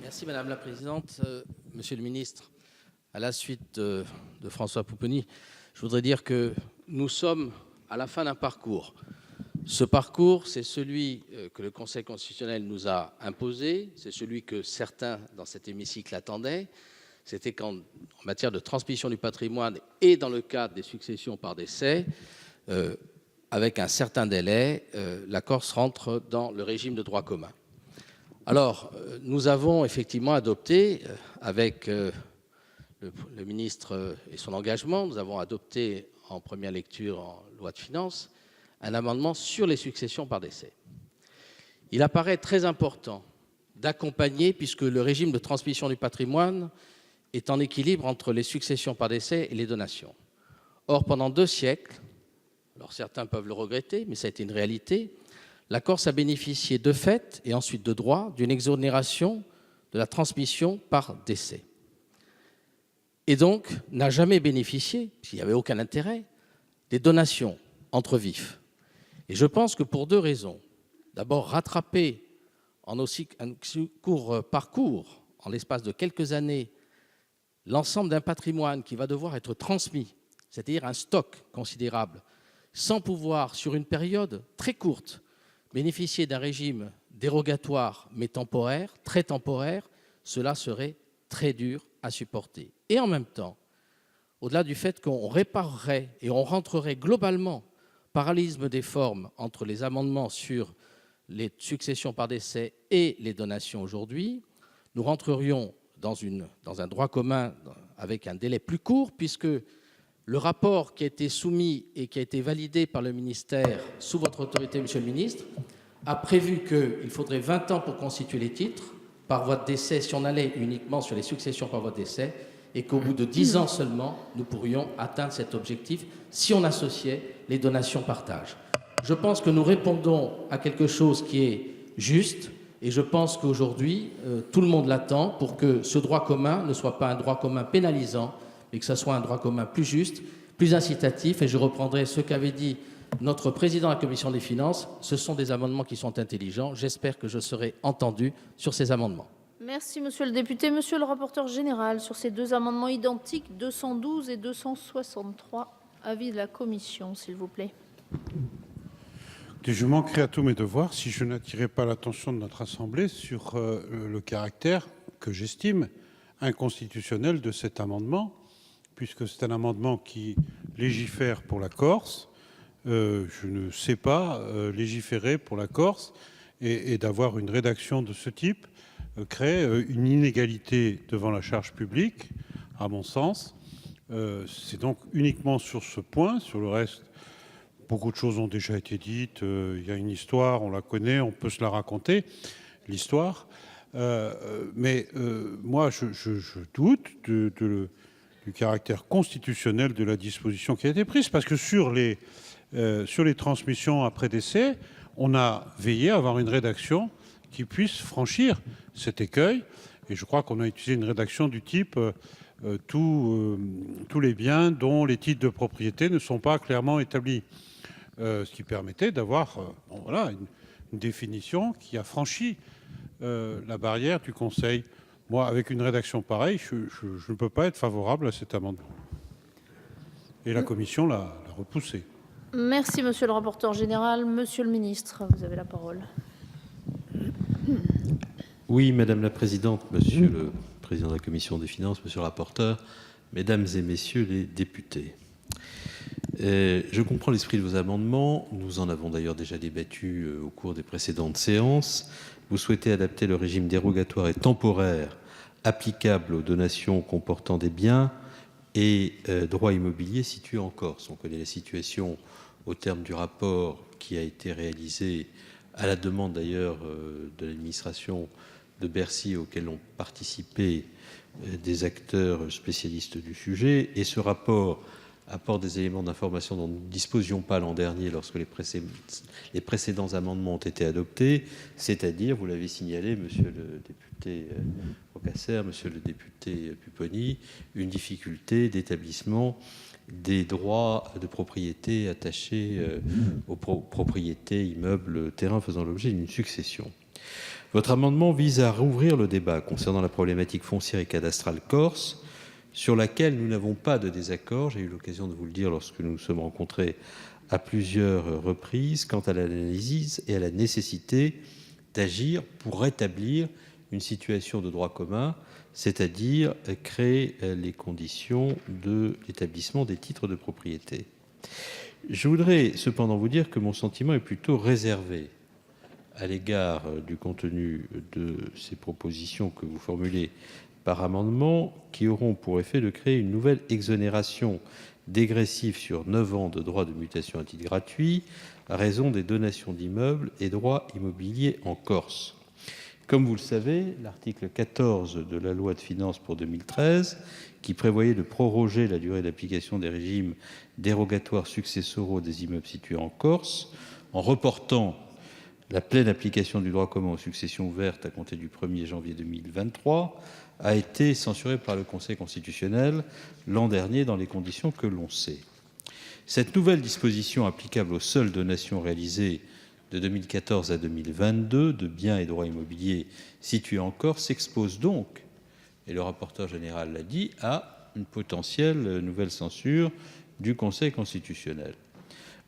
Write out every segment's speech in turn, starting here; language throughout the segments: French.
Merci Madame la Présidente. Monsieur le Ministre, à la suite de François Pupponi, je voudrais dire que nous sommes à la fin d'un parcours. Ce parcours, c'est celui que le Conseil constitutionnel nous a imposé, c'est celui que certains dans cet hémicycle attendaient. C'était qu'en matière de transmission du patrimoine et dans le cadre des successions par décès, avec un certain délai, la Corse rentre dans le régime de droit commun. Alors, nous avons effectivement adopté, avec le ministre et son engagement, nous avons adopté en première lecture en loi de finances un amendement sur les successions par décès. Il apparaît très important d'accompagner, puisque le régime de transmission du patrimoine est en équilibre entre les successions par décès et les donations. Or, pendant 2 siècles, alors certains peuvent le regretter, mais ça a été une réalité, la Corse a bénéficié de fait et ensuite de droit d'une exonération de la transmission par décès. Et donc n'a jamais bénéficié, s'il n'y avait aucun intérêt, des donations entre vifs. Et je pense que pour 2 raisons. D'abord, rattraper en aussi un court parcours, en l'espace de quelques années, l'ensemble d'un patrimoine qui va devoir être transmis, c'est-à-dire un stock considérable, sans pouvoir, sur une période très courte, bénéficier d'un régime dérogatoire mais temporaire, très temporaire, cela serait très dur à supporter. Et en même temps, au-delà du fait qu'on réparerait et on rentrerait globalement parallélisme des formes entre les amendements sur les successions par décès et les donations aujourd'hui, nous rentrerions dans un droit commun avec un délai plus court, puisque le rapport qui a été soumis et qui a été validé par le ministère sous votre autorité, Monsieur le Ministre, a prévu qu'il faudrait 20 ans pour constituer les titres par voie de décès si on allait uniquement sur les successions par voie de décès, et qu'au bout de 10 ans seulement, nous pourrions atteindre cet objectif si on associait les donations partage. Je pense que nous répondons à quelque chose qui est juste, et je pense qu'aujourd'hui, tout le monde l'attend pour que ce droit commun ne soit pas un droit commun pénalisant, mais que ce soit un droit commun plus juste, plus incitatif. Et je reprendrai ce qu'avait dit notre président de la Commission des finances. Ce sont des amendements qui sont intelligents. J'espère que je serai entendu sur ces amendements. Merci, monsieur le député. Monsieur le rapporteur général, sur ces 2 amendements identiques, 212 et 263, avis de la commission, s'il vous plaît. Je manquerai à tous mes devoirs si je n'attirais pas l'attention de notre Assemblée sur le caractère que j'estime inconstitutionnel de cet amendement, puisque c'est un amendement qui légifère pour la Corse. Je ne sais pas légiférer pour la Corse, et d'avoir une rédaction de ce type crée une inégalité devant la charge publique, à mon sens. C'est donc uniquement sur ce point. Sur le reste, beaucoup de choses ont déjà été dites. Il y a une histoire, on la connaît, on peut se la raconter, l'histoire. Mais moi, je doute du caractère constitutionnel de la disposition qui a été prise, parce que sur les transmissions après décès, on a veillé à avoir une rédaction qui puisse franchir cet écueil. Et je crois qu'on a utilisé une rédaction du type tous les biens dont les titres de propriété ne sont pas clairement établis. Ce qui permettait d'avoir une définition qui a franchi la barrière du Conseil. Moi, avec une rédaction pareille, je ne peux pas être favorable à cet amendement. Et la Commission l'a repoussé. Merci, monsieur le rapporteur général. Monsieur le ministre, vous avez la parole. Oui, Madame la Présidente, Monsieur le Président de la Commission des Finances, Monsieur le rapporteur, Mesdames et Messieurs les députés. Je comprends l'esprit de vos amendements. Nous en avons d'ailleurs déjà débattu au cours des précédentes séances. Vous souhaitez adapter le régime dérogatoire et temporaire applicable aux donations comportant des biens et droits immobiliers situés en Corse. On connaît la situation au terme du rapport qui a été réalisé à la demande d'ailleurs de l'administration de Bercy, auquel ont participé des acteurs spécialistes du sujet. Et ce rapport apporte des éléments d'information dont nous ne disposions pas l'an dernier lorsque les précédents amendements ont été adoptés, c'est-à-dire, vous l'avez signalé, monsieur le député Rocasser, monsieur le député Pupponi, une difficulté d'établissement des droits de propriété attachés aux propriétés, immeubles, terrains faisant l'objet d'une succession. Votre amendement vise à rouvrir le débat concernant la problématique foncière et cadastrale corse, sur laquelle nous n'avons pas de désaccord. J'ai eu l'occasion de vous le dire lorsque nous nous sommes rencontrés à plusieurs reprises quant à l'analyse et à la nécessité d'agir pour rétablir une situation de droit commun, c'est-à-dire créer les conditions de l'établissement des titres de propriété. Je voudrais cependant vous dire que mon sentiment est plutôt réservé à l'égard du contenu de ces propositions que vous formulez par amendement, qui auront pour effet de créer une nouvelle exonération dégressive sur 9 ans de droits de mutation à titre gratuit à raison des donations d'immeubles et droits immobiliers en Corse. Comme vous le savez, l'article 14 de la loi de finances pour 2013, qui prévoyait de proroger la durée d'application des régimes dérogatoires successoraux des immeubles situés en Corse, en reportant la pleine application du droit commun aux successions ouvertes à compter du 1er janvier 2023, a été censuré par le Conseil constitutionnel l'an dernier dans les conditions que l'on sait. Cette nouvelle disposition applicable aux seules donations réalisées de 2014 à 2022 de biens et droits immobiliers situés en Corse s'expose donc, et le rapporteur général l'a dit, à une potentielle nouvelle censure du Conseil constitutionnel.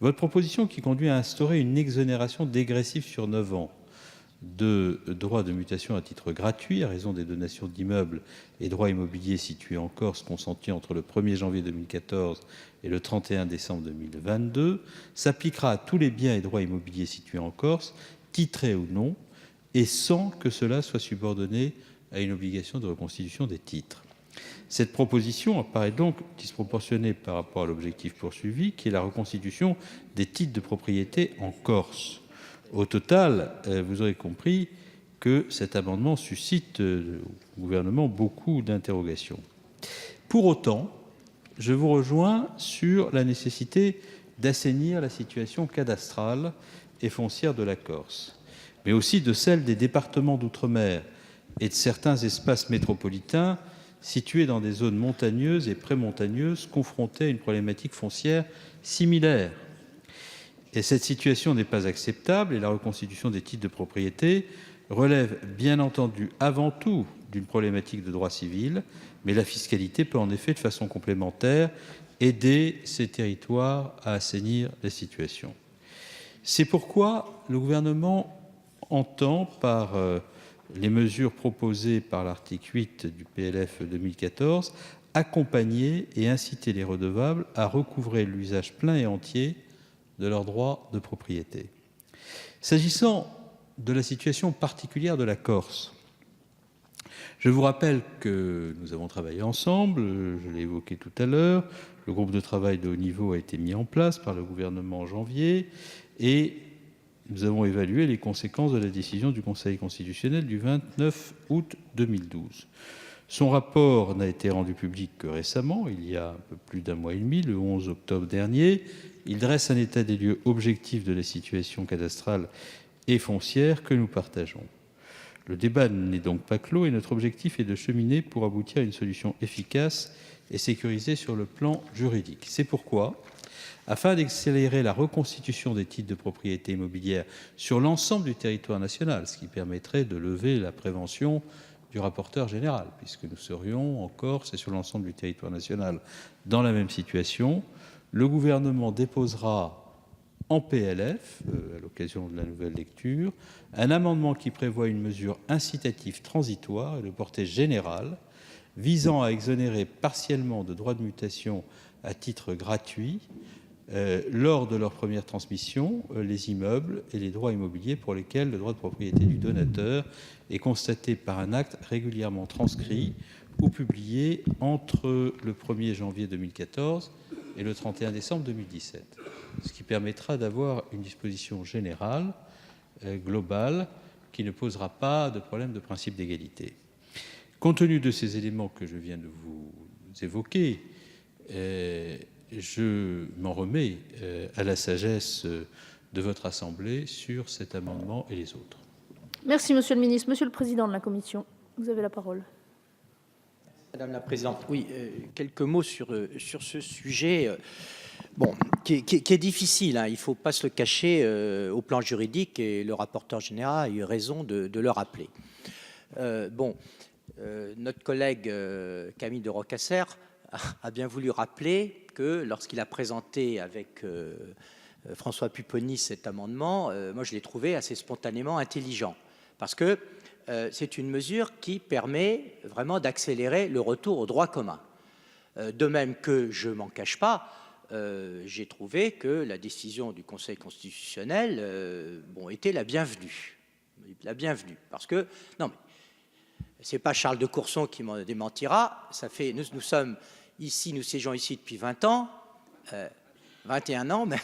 Votre proposition qui conduit à instaurer une exonération dégressive sur 9 ans de droits de mutation à titre gratuit à raison des donations d'immeubles et droits immobiliers situés en Corse consentis entre le 1er janvier 2014 et le 31 décembre 2022 s'appliquera à tous les biens et droits immobiliers situés en Corse, titrés ou non, et sans que cela soit subordonné à une obligation de reconstitution des titres. Cette proposition apparaît donc disproportionnée par rapport à l'objectif poursuivi, qui est la reconstitution des titres de propriété en Corse. Au total, vous aurez compris que cet amendement suscite au gouvernement beaucoup d'interrogations. Pour autant, je vous rejoins sur la nécessité d'assainir la situation cadastrale et foncière de la Corse, mais aussi de celle des départements d'outre-mer et de certains espaces métropolitains situés dans des zones montagneuses et prémontagneuses confrontés à une problématique foncière similaire. Et cette situation n'est pas acceptable et la reconstitution des titres de propriété relève bien entendu avant tout d'une problématique de droit civil, mais la fiscalité peut en effet de façon complémentaire aider ces territoires à assainir la situation. C'est pourquoi le gouvernement entend, par les mesures proposées par l'article 8 du PLF 2014, accompagner et inciter les redevables à recouvrer l'usage plein et entier de leurs droits de propriété. S'agissant de la situation particulière de la Corse, je vous rappelle que nous avons travaillé ensemble, je l'ai évoqué tout à l'heure, le groupe de travail de haut niveau a été mis en place par le gouvernement en janvier et nous avons évalué les conséquences de la décision du Conseil constitutionnel du 29 août 2012. Son rapport n'a été rendu public que récemment, il y a un peu plus d'un mois et demi, le 11 octobre dernier. Il dresse un état des lieux objectif de la situation cadastrale et foncière que nous partageons. Le débat n'est donc pas clos et notre objectif est de cheminer pour aboutir à une solution efficace et sécurisée sur le plan juridique. C'est pourquoi, afin d'accélérer la reconstitution des titres de propriété immobilière sur l'ensemble du territoire national, ce qui permettrait de lever la prévention du rapporteur général, puisque nous serions en Corse et sur l'ensemble du territoire national dans la même situation, le gouvernement déposera en PLF, à l'occasion de la nouvelle lecture, un amendement qui prévoit une mesure incitative transitoire et de portée générale visant à exonérer partiellement de droits de mutation à titre gratuit lors de leur première transmission les immeubles et les droits immobiliers pour lesquels le droit de propriété du donateur est constaté par un acte régulièrement transcrit ou publié entre le 1er janvier 2014 et le 31 décembre 2017, ce qui permettra d'avoir une disposition générale, globale, qui ne posera pas de problème de principe d'égalité. Compte tenu de ces éléments que je viens de vous évoquer, je m'en remets à la sagesse de votre Assemblée sur cet amendement et les autres. Merci, Monsieur le Ministre. Monsieur le Président de la Commission, vous avez la parole. Madame la présidente, oui, quelques mots sur ce sujet. bon, qui est difficile, hein, il ne faut pas se le cacher au plan juridique, et le rapporteur général a eu raison de le rappeler. Notre collègue Camille de Rocasser a bien voulu rappeler que lorsqu'il a présenté avec François Pupponi cet amendement, moi je l'ai trouvé assez spontanément intelligent, parce que c'est une mesure qui permet vraiment d'accélérer le retour au droit commun. De même que, je ne m'en cache pas, j'ai trouvé que la décision du Conseil constitutionnel était la bienvenue. La bienvenue. Parce que, non, mais ce n'est pas Charles de Courson qui m'en démentira. Ça fait, nous sommes ici, nous siégeons ici depuis 20 ans, 21 ans même.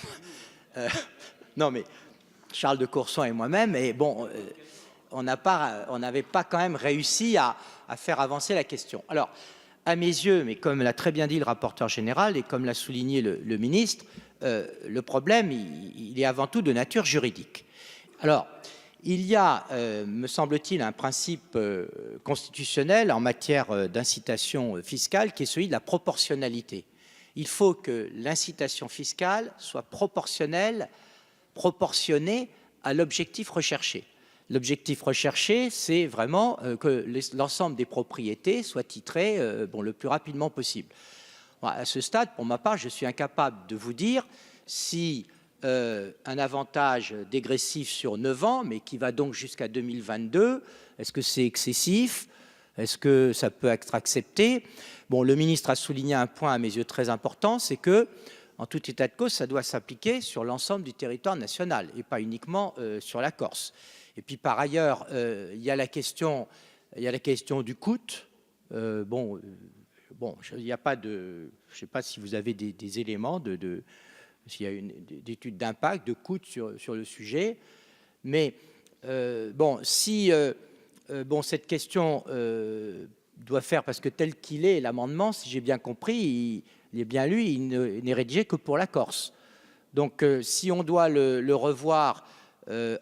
Non, mais Charles de Courson et moi-même, et bon, on n'avait pas quand même réussi à faire avancer la question. Alors, à mes yeux, mais comme l'a très bien dit le rapporteur général et comme l'a souligné le ministre, le problème, il est avant tout de nature juridique. Alors, il y a, me semble-t-il, un principe constitutionnel en matière d'incitation fiscale qui est celui de la proportionnalité. Il faut que l'incitation fiscale soit proportionnée à l'objectif recherché. L'objectif recherché, c'est vraiment que l'ensemble des propriétés soient titrées le plus rapidement possible. À ce stade, pour ma part, je suis incapable de vous dire si un avantage dégressif sur 9 ans, mais qui va donc jusqu'à 2022, est-ce que c'est excessif? Est-ce que ça peut être accepté? Bon, le ministre a souligné un point à mes yeux très important, c'est que, en tout état de cause, ça doit s'appliquer sur l'ensemble du territoire national et pas uniquement sur la Corse. Et puis par ailleurs, il y a la question du coût. Il n'y a pas de, je ne sais pas si vous avez des éléments s'il y a d'études d'impact, de coût sur le sujet, mais si cette question doit faire, parce que tel qu'il est l'amendement, si j'ai bien compris, il est bien lui, il n'est rédigé que pour la Corse. Donc si on doit le revoir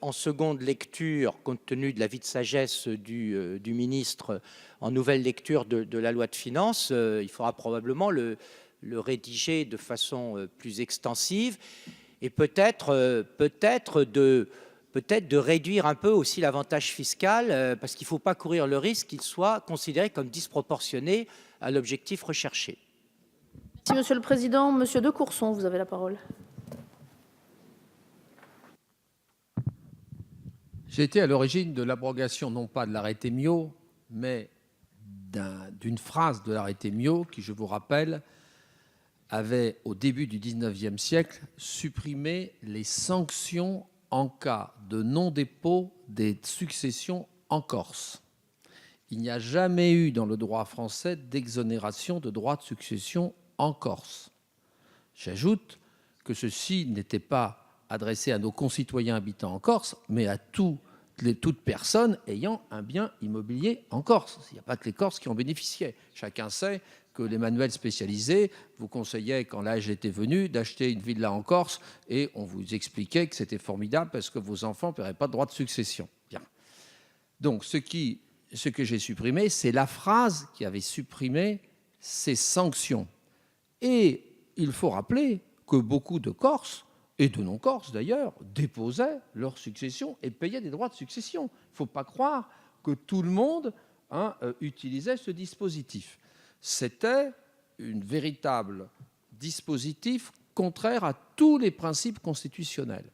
en seconde lecture, compte tenu de l'avis de sagesse du ministre en nouvelle lecture de la loi de finances, il faudra probablement le rédiger de façon plus extensive et peut-être de réduire un peu aussi l'avantage fiscal, parce qu'il ne faut pas courir le risque qu'il soit considéré comme disproportionné à l'objectif recherché. Merci, Monsieur le Président. Monsieur de Courson, vous avez la parole. J'ai été à l'origine de l'abrogation, non pas de l'arrêté Miot, mais d'une phrase de l'arrêté Miot qui, je vous rappelle, avait, au début du XIXe siècle, supprimé les sanctions en cas de non-dépôt des successions en Corse. Il n'y a jamais eu dans le droit français d'exonération de droits de succession en Corse. J'ajoute que ceci n'était pas adressé à nos concitoyens habitant en Corse, mais à toute personne ayant un bien immobilier en Corse. Il n'y a pas que les Corses qui en bénéficiaient. Chacun sait que les manuels spécialisés vous conseillaient, quand l'âge était venu, d'acheter une villa en Corse, et on vous expliquait que c'était formidable parce que vos enfants ne paieraient pas de droit de succession. Bien. Donc, ce que j'ai supprimé, c'est la phrase qui avait supprimé ces sanctions. Et il faut rappeler que beaucoup de Corses, et de non-Corses d'ailleurs, déposaient leur succession et payaient des droits de succession. Il ne faut pas croire que tout le monde utilisait ce dispositif. C'était un véritable dispositif contraire à tous les principes constitutionnels.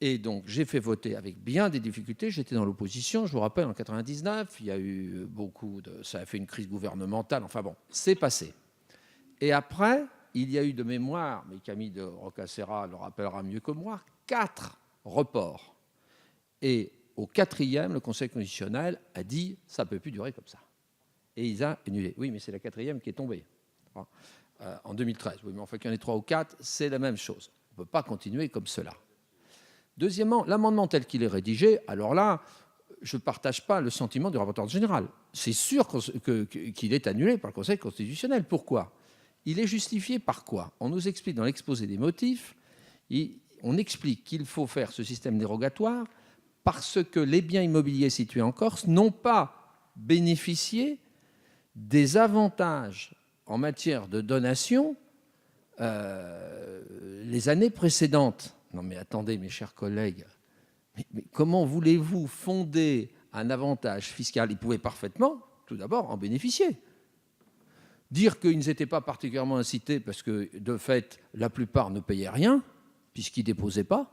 Et donc, j'ai fait voter avec bien des difficultés. J'étais dans l'opposition, je vous rappelle, en 1999. Il y a eu ça a fait une crise gouvernementale. Enfin bon, c'est passé. Et après, il y a eu de mémoire, mais Camille de Rocasera le rappellera mieux que moi, 4 reports. Et au 4e, le Conseil constitutionnel a dit « ça ne peut plus durer comme ça ». Et ils ont annulé. Oui, mais c'est la 4e qui est tombée en 2013. Oui, mais enfin, qu'il y en ait 3 ou 4, c'est la même chose. On ne peut pas continuer comme cela. Deuxièmement, l'amendement tel qu'il est rédigé, alors là, je ne partage pas le sentiment du rapporteur général. C'est sûr qu'il est annulé par le Conseil constitutionnel. Pourquoi ? Il est justifié par quoi? On nous explique dans l'exposé des motifs, on explique qu'il faut faire ce système dérogatoire parce que les biens immobiliers situés en Corse n'ont pas bénéficié des avantages en matière de donation les années précédentes. Non mais attendez, mes chers collègues, mais comment voulez-vous fonder un avantage fiscal? Ils pouvaient parfaitement, tout d'abord, en bénéficier. Dire qu'ils n'étaient pas particulièrement incités parce que, de fait, la plupart ne payaient rien, puisqu'ils ne déposaient pas.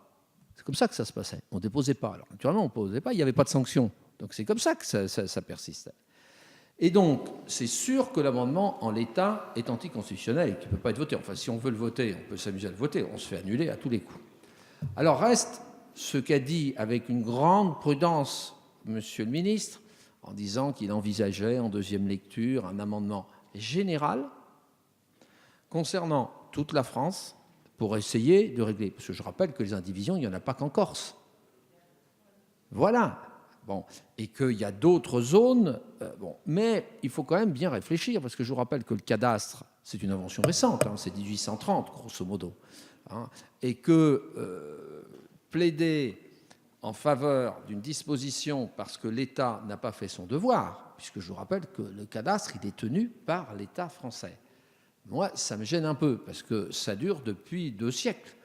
C'est comme ça que ça se passait. On ne déposait pas. Alors, naturellement, on ne déposait pas, il n'y avait pas de sanction. Donc, c'est comme ça que ça persistait. Et donc, c'est sûr que l'amendement, en l'état, est anticonstitutionnel et qu'il ne peut pas être voté. Enfin, si on veut le voter, on peut s'amuser à le voter. On se fait annuler à tous les coups. Alors, reste ce qu'a dit avec une grande prudence Monsieur le ministre, en disant qu'il envisageait, en deuxième lecture, un amendement général concernant toute la France pour essayer de régler. Parce que je rappelle que les indivisions, il n'y en a pas qu'en Corse. Voilà. Bon. Et qu'il y a d'autres zones. Bon. Mais il faut quand même bien réfléchir, parce que je vous rappelle que le cadastre, c'est une invention récente, hein, c'est 1830, grosso modo. Hein, et que plaider en faveur d'une disposition parce que l'État n'a pas fait son devoir, puisque je vous rappelle que le cadastre, il est tenu par l'État français. Moi, ça me gêne un peu, parce que ça dure depuis 2 siècles,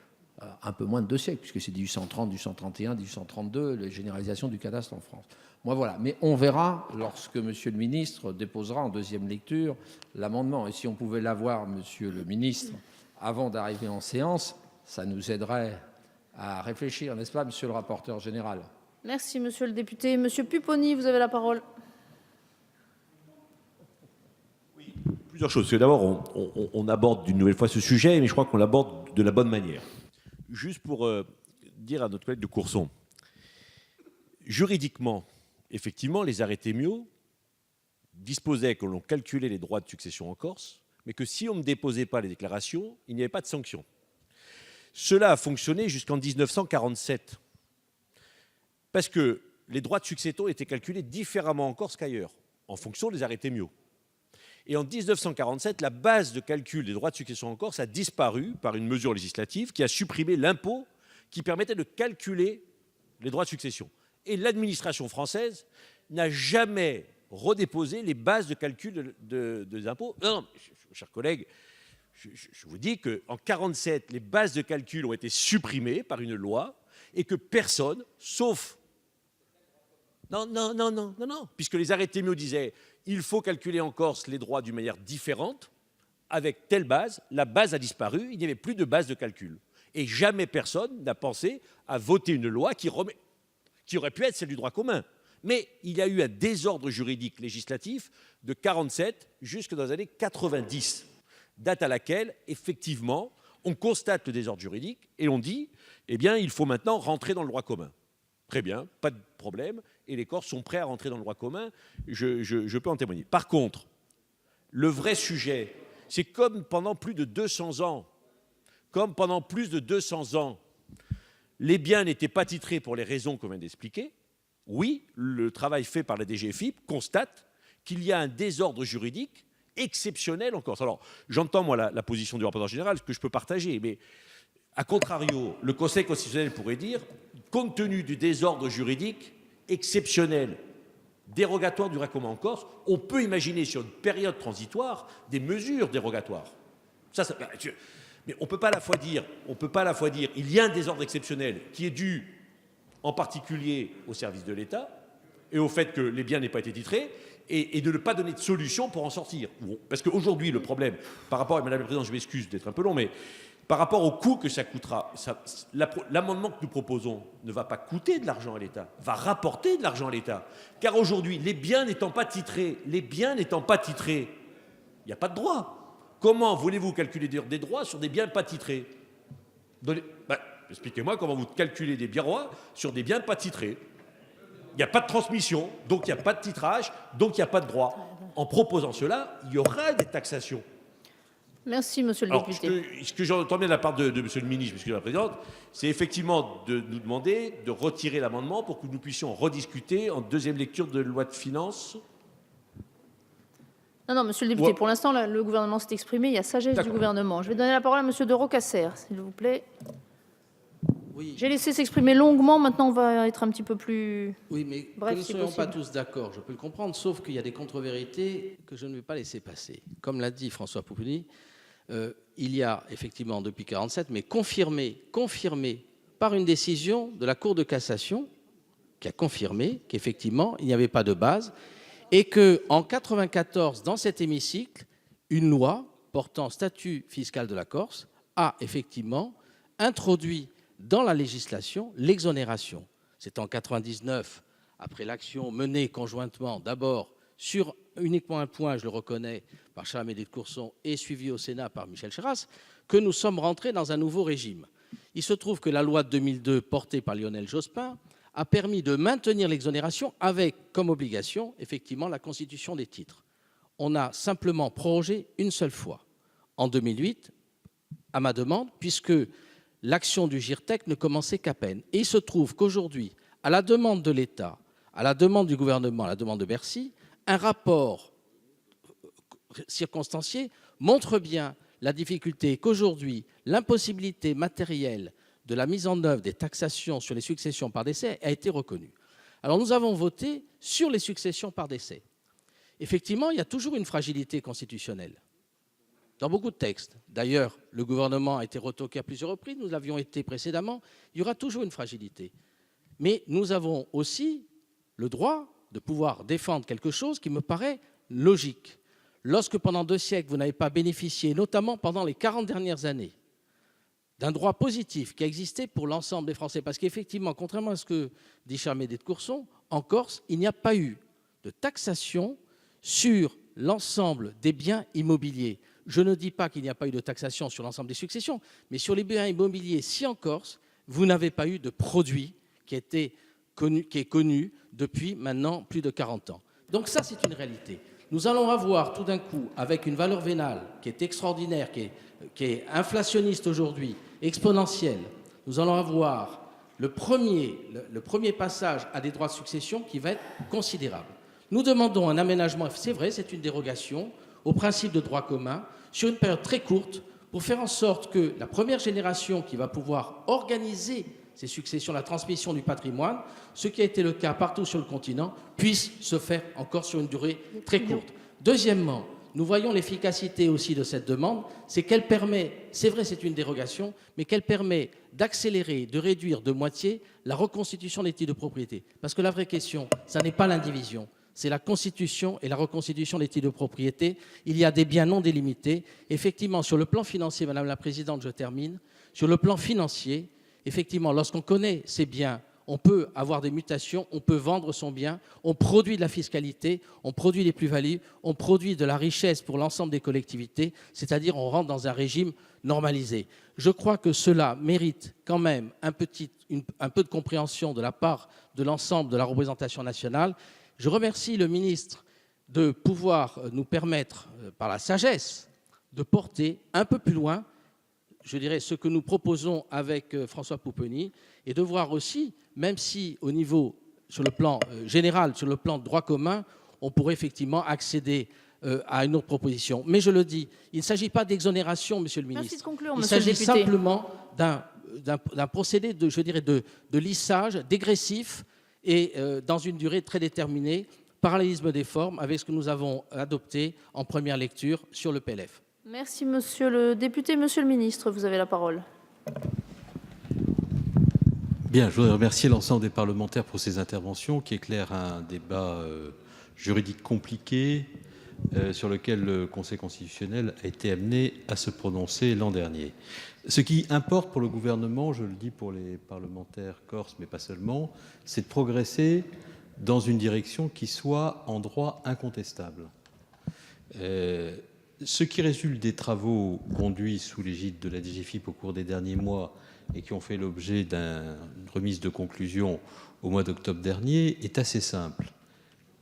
un peu moins de 2 siècles, puisque c'est 1830, 1831, 1832, la généralisation du cadastre en France. Moi, voilà. Mais on verra lorsque Monsieur le ministre déposera en deuxième lecture l'amendement. Et si on pouvait l'avoir, Monsieur le ministre, avant d'arriver en séance, ça nous aiderait à réfléchir, n'est-ce pas, Monsieur le rapporteur général? Merci, Monsieur le député. Monsieur Pupponi, vous avez la parole. Oui, plusieurs choses. D'abord, on aborde d'une nouvelle fois ce sujet, mais je crois qu'on l'aborde de la bonne manière. Juste pour dire à notre collègue de Courson, juridiquement, effectivement, les arrêtés Miot disposaient que l'on calculait les droits de succession en Corse, mais que si on ne déposait pas les déclarations, il n'y avait pas de sanction. Cela a fonctionné jusqu'en 1947, parce que les droits de succession étaient calculés différemment en Corse qu'ailleurs, en fonction des arrêtés Miot. Et en 1947, la base de calcul des droits de succession en Corse a disparu par une mesure législative qui a supprimé l'impôt qui permettait de calculer les droits de succession. Et l'administration française n'a jamais redéposé les bases de calcul des impôts. Non, chers collègues, je vous dis qu'en 1947, les bases de calcul ont été supprimées par une loi et que personne, sauf... Non, puisque les arrêtés Miot disaient il faut calculer en Corse les droits d'une manière différente, avec telle base, la base a disparu, il n'y avait plus de base de calcul. Et jamais personne n'a pensé à voter une loi qui aurait pu être celle du droit commun. Mais il y a eu un désordre juridique législatif de 1947 jusque dans les années 90, date à laquelle, effectivement, on constate le désordre juridique et on dit, eh bien, il faut maintenant rentrer dans le droit commun. Très bien, pas de problème, et les Corses sont prêts à rentrer dans le droit commun, je peux en témoigner. Par contre, le vrai sujet, c'est comme pendant plus de 200 ans, les biens n'étaient pas titrés pour les raisons qu'on vient d'expliquer, oui, le travail fait par la DGFiP constate qu'il y a un désordre juridique exceptionnel en Corse. Alors, j'entends, moi, la position du rapporteur général, ce que je peux partager, mais a contrario, le Conseil constitutionnel pourrait dire, compte tenu du désordre juridique exceptionnel, dérogatoire du droit commun en Corse, on peut imaginer sur une période transitoire des mesures dérogatoires. Mais on ne peut pas à la fois dire, il y a un désordre exceptionnel qui est dû en particulier au service de l'État et au fait que les biens n'aient pas été titrés, et de ne pas donner de solution pour en sortir. Parce qu'aujourd'hui, le problème, par rapport, et Madame la Présidente, je m'excuse d'être un peu long, mais par rapport au coût que ça coûtera, l'amendement que nous proposons ne va pas coûter de l'argent à l'État, va rapporter de l'argent à l'État. Car aujourd'hui, les biens n'étant pas titrés, il n'y a pas de droit. Comment voulez-vous calculer des droits sur des biens pas titrés? Expliquez-moi comment vous calculez des droits sur des biens pas titrés. Il n'y a pas de transmission, donc il n'y a pas de titrage, donc il n'y a pas de droit. En proposant cela, il y aura des taxations. Merci, Monsieur le député. Ce que j'entends bien de la part de Monsieur le ministre, Monsieur la Présidente, c'est effectivement de nous demander de retirer l'amendement pour que nous puissions rediscuter en deuxième lecture de loi de finances. Non, Monsieur le député, pour l'instant, le gouvernement s'est exprimé, il y a sagesse du gouvernement. Je vais donner la parole à Monsieur de Rocasser, s'il vous plaît. Oui. J'ai laissé s'exprimer longuement, maintenant on va être un petit peu plus... Oui, mais bref, que nous ne si soyons possible. pas tous d'accord, je peux le comprendre, sauf qu'il y a des contre-vérités que je ne vais pas laisser passer. Comme l'a dit François Pupponi, il y a effectivement depuis 1947, mais confirmé par une décision de la Cour de cassation, qui a confirmé qu'effectivement, il n'y avait pas de base, et qu'en 1994, dans cet hémicycle, une loi portant statut fiscal de la Corse a effectivement introduit dans la législation l'exonération. C'est en 1999, après l'action menée conjointement, d'abord sur uniquement un point, je le reconnais, par Charles-Amédée de Courson et suivi au Sénat par Michel Charasse, que nous sommes rentrés dans un nouveau régime. Il se trouve que la loi de 2002, portée par Lionel Jospin, a permis de maintenir l'exonération avec comme obligation, effectivement, la constitution des titres. On a simplement prorogé une seule fois, en 2008, à ma demande, puisque l'action du GIRTEC ne commençait qu'à peine. Et il se trouve qu'aujourd'hui, à la demande de l'État, à la demande du gouvernement, à la demande de Bercy, un rapport circonstancié montre bien la difficulté qu'aujourd'hui, l'impossibilité matérielle de la mise en œuvre des taxations sur les successions par décès a été reconnue. Alors nous avons voté sur les successions par décès. Effectivement, il y a toujours une fragilité constitutionnelle dans beaucoup de textes. D'ailleurs, le gouvernement a été retoqué à plusieurs reprises, nous l'avions été précédemment, il y aura toujours une fragilité. Mais nous avons aussi le droit de pouvoir défendre quelque chose qui me paraît logique. Lorsque pendant 2 siècles, vous n'avez pas bénéficié, notamment pendant les 40 dernières années, d'un droit positif qui a existé pour l'ensemble des Français, parce qu'effectivement, contrairement à ce que dit Charles-Amédée de Courson, en Corse, il n'y a pas eu de taxation sur l'ensemble des biens immobiliers. Je ne dis pas qu'il n'y a pas eu de taxation sur l'ensemble des successions, mais sur les biens immobiliers, si en Corse, vous n'avez pas eu de produit qui est connu depuis maintenant plus de 40 ans. Donc ça, c'est une réalité. Nous allons avoir tout d'un coup, avec une valeur vénale qui est extraordinaire, qui est inflationniste aujourd'hui, exponentielle, nous allons avoir le premier passage à des droits de succession qui va être considérable. Nous demandons un aménagement, c'est vrai, c'est une dérogation au principe de droit commun, sur une période très courte, pour faire en sorte que la première génération qui va pouvoir organiser ces successions, la transmission du patrimoine, ce qui a été le cas partout sur le continent, puisse se faire encore sur une durée très courte. Deuxièmement, nous voyons l'efficacité aussi de cette demande, c'est qu'elle permet, c'est vrai c'est une dérogation, mais qu'elle permet d'accélérer, de réduire de moitié la reconstitution des titres de propriété. Parce que la vraie question, ça n'est pas l'indivision, c'est la constitution et la reconstitution des titres de propriété. Il y a des biens non délimités. Effectivement, sur le plan financier, Madame la Présidente, je termine, sur le plan financier, effectivement, lorsqu'on connaît ces biens, on peut avoir des mutations, on peut vendre son bien, on produit de la fiscalité, on produit des plus-values, on produit de la richesse pour l'ensemble des collectivités, c'est-à-dire on rentre dans un régime normalisé. Je crois que cela mérite quand même un peu de compréhension de la part de l'ensemble de la représentation nationale. Je remercie le ministre de pouvoir nous permettre, par la sagesse, de porter un peu plus loin, je dirais, ce que nous proposons avec François Pupponi, et de voir aussi, même si au niveau, sur le plan général, sur le plan de droit commun, on pourrait effectivement accéder à une autre proposition. Mais je le dis, il ne s'agit pas d'exonération, Monsieur le ministre. Merci de conclure, il Monsieur le s'agit député. simplement d'un procédé de, je dirais, de lissage dégressif et dans une durée très déterminée, parallélisme des formes avec ce que nous avons adopté en première lecture sur le PLF. Merci, Monsieur le député. Monsieur le ministre, vous avez la parole. Bien, je voudrais remercier l'ensemble des parlementaires pour ces interventions qui éclairent un débat juridique compliqué sur lequel le Conseil constitutionnel a été amené à se prononcer l'an dernier. Ce qui importe pour le gouvernement, je le dis pour les parlementaires corses, mais pas seulement, c'est de progresser dans une direction qui soit en droit incontestable. Ce qui résulte des travaux conduits sous l'égide de la DGFiP au cours des derniers mois et qui ont fait l'objet d'une remise de conclusion au mois d'octobre dernier est assez simple.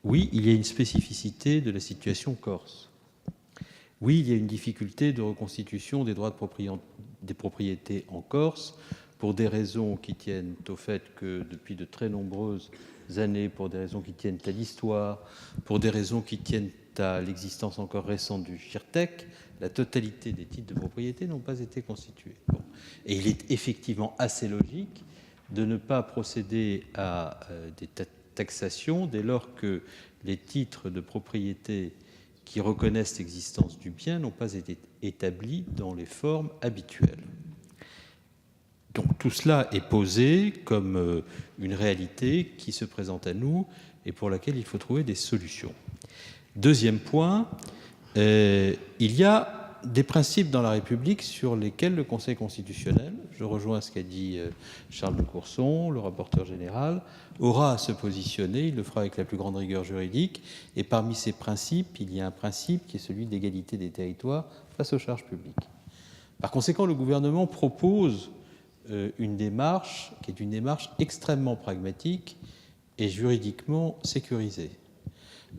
Oui, il y a une spécificité de la situation corse. Oui, il y a une difficulté de reconstitution des droits des propriétés en Corse pour des raisons qui tiennent au fait que depuis de très nombreuses années, pour des raisons qui tiennent à l'histoire, pour des raisons qui tiennent à l'existence encore récente du GIRTEC, la totalité des titres de propriété n'ont pas été constitués. Bon. Et il est effectivement assez logique de ne pas procéder à des taxations dès lors que les titres de propriété qui reconnaissent l'existence du bien n'ont pas été établis dans les formes habituelles. Donc tout cela est posé comme une réalité qui se présente à nous et pour laquelle il faut trouver des solutions. Deuxième point, il y a des principes dans la République sur lesquels le Conseil constitutionnel, je rejoins ce qu'a dit Charles de Courson, le rapporteur général, aura à se positionner, il le fera avec la plus grande rigueur juridique, et parmi ces principes, il y a un principe qui est celui d'égalité des territoires face aux charges publiques. Par conséquent, le gouvernement propose une démarche qui est une démarche extrêmement pragmatique et juridiquement sécurisée.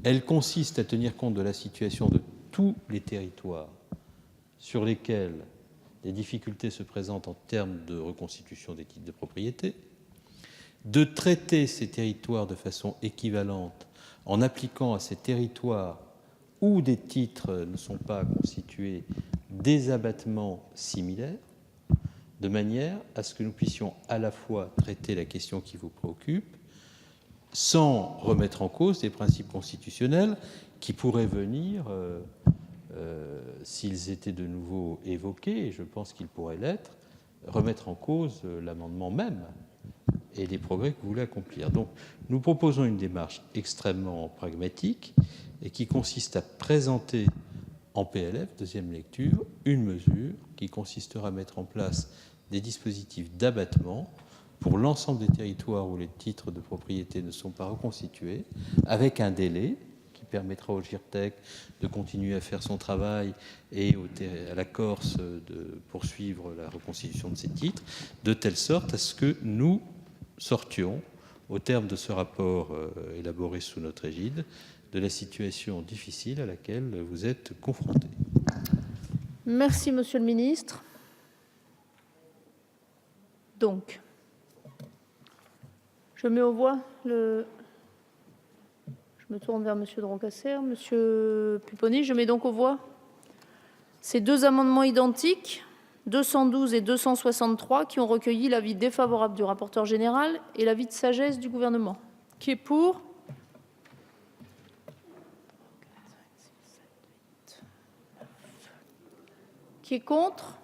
Elle consiste à tenir compte de la situation de tous les territoires sur lesquels des difficultés se présentent en termes de reconstitution des titres de propriété, de traiter ces territoires de façon équivalente en appliquant à ces territoires où des titres ne sont pas constitués des abattements similaires, de manière à ce que nous puissions à la fois traiter la question qui vous préoccupe sans remettre en cause des principes constitutionnels qui pourraient venir, s'ils étaient de nouveau évoqués, et je pense qu'ils pourraient l'être, remettre en cause l'amendement même et les progrès que vous voulez accomplir. Donc, nous proposons une démarche extrêmement pragmatique et qui consiste à présenter en PLF, deuxième lecture, une mesure qui consistera à mettre en place des dispositifs d'abattement pour l'ensemble des territoires où les titres de propriété ne sont pas reconstitués, avec un délai qui permettra au GIRTEC de continuer à faire son travail et à la Corse de poursuivre la reconstitution de ces titres, de telle sorte à ce que nous sortions, au terme de ce rapport élaboré sous notre égide, de la situation difficile à laquelle vous êtes confrontés. Merci, Monsieur le Ministre. Donc, je mets aux voix le... Je me tourne vers Monsieur Drocasser, Monsieur Pupponi. Je mets donc aux voix ces deux amendements identiques, 212 et 263, qui ont recueilli l'avis défavorable du rapporteur général et l'avis de sagesse du Gouvernement. Qui est pour ? Qui est contre ?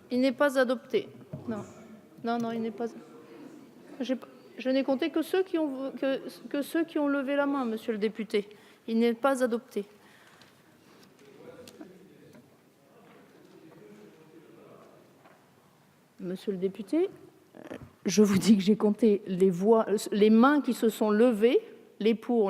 Il n'est pas adopté. Non, non, non, il n'est pas. Je n'ai compté que ceux qui ont levé la main, Monsieur le député. Il n'est pas adopté. Monsieur le député, je vous dis que j'ai compté les mains qui se sont levées, les pour,